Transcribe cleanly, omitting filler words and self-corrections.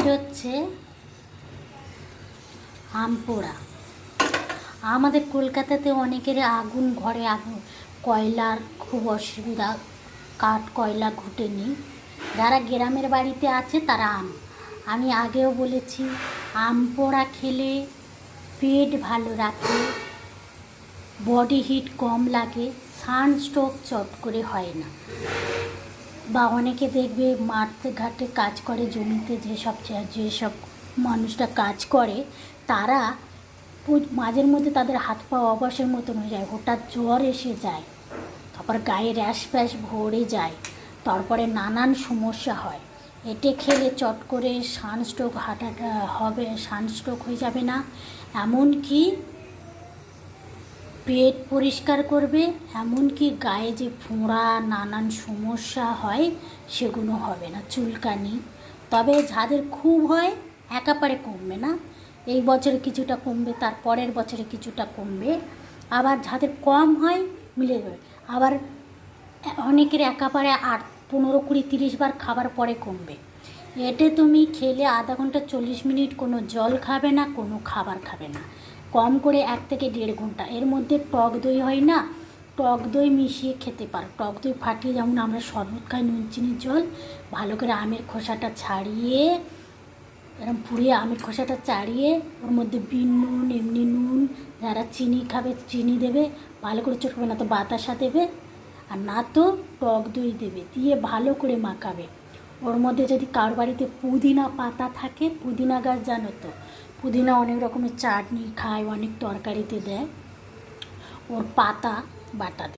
হচ্ছে আম পোড়া। আমাদের কলকাতাতে অনেকের আগুন, ঘরে আগুন, কয়লার খুব অসুবিধা, কাঠ কয়লা ঘুটেনি। যারা গ্রামের বাড়িতে আছে তারা আমি আগেও বলেছি, আম পোড়া খেলে পেট ভালো রাখে, বডি হিট কম লাগে, সানস্ট্রোক চট করে হয় না। বা অনেকে দেখবে মাঠে ঘাটে কাজ করে, জমিতে যেসব মানুষরা কাজ করে, তারা মাঝের মধ্যে তাদের হাত পা অবশের মতন হয়ে যায়, হঠাৎ জ্বর এসে যায়, তারপর গায়ে র্যাশ ফ্যাশ ভরে যায়, তারপরে নানান সমস্যা হয়। এটে খেলে চট করে সানস্ট্রোক হবে, সানস্ট্রোক হয়ে যাবে না, এমনকি পেট পরিষ্কার করবে, এমনকি গায়ে যে ফোঁড়া নানান সমস্যা হয় সেগুলো হবে না, চুলকানি। তবে যাদের খুব হয় একেবারে কমবে না, এই বছরে কিছুটা কমবে, তার পরের বছরে কিছুটা কমবে। আবার যাদের কম হয় মিলে যাবে। আবার অনেকের একেবারে 15-20-30 বার খাবার পরে কমবে। এতে তুমি খেলে আধা ঘন্টা 40 মিনিট কোনো জল খাবে না, কোনো খাবার খাবে না, কম করে 1 থেকে 1.5 ঘন্টা। এর মধ্যে টক দই হয় না, টক দই মিশিয়ে খেতে পারো। টক দই ফাটিয়ে, যেমন আমরা শরবত খাই নুন চিনির জল, ভালো করে আমের খোসাটা ছাড়িয়ে, এরকম পুড়িয়ে আমের খোসাটা ছাড়িয়ে ওর মধ্যে বিন নুন, এমনি নুন, যারা চিনি খাবে চিনি দেবে, ভালো করে চটকাবে, না তো বাতাসা দেবে, আর না তো টক দই দেবে, দিয়ে ভালো করে মাখাবে। ওর মধ্যে যদি কারোর বাড়িতে পুদিনা পাতা থাকে, পুদিনা গাছ জানো তো, পুদিনা অনেক রকমের চাটনি খায়, অনেক তরকারিতে দেয়, ওর পাতা বাটা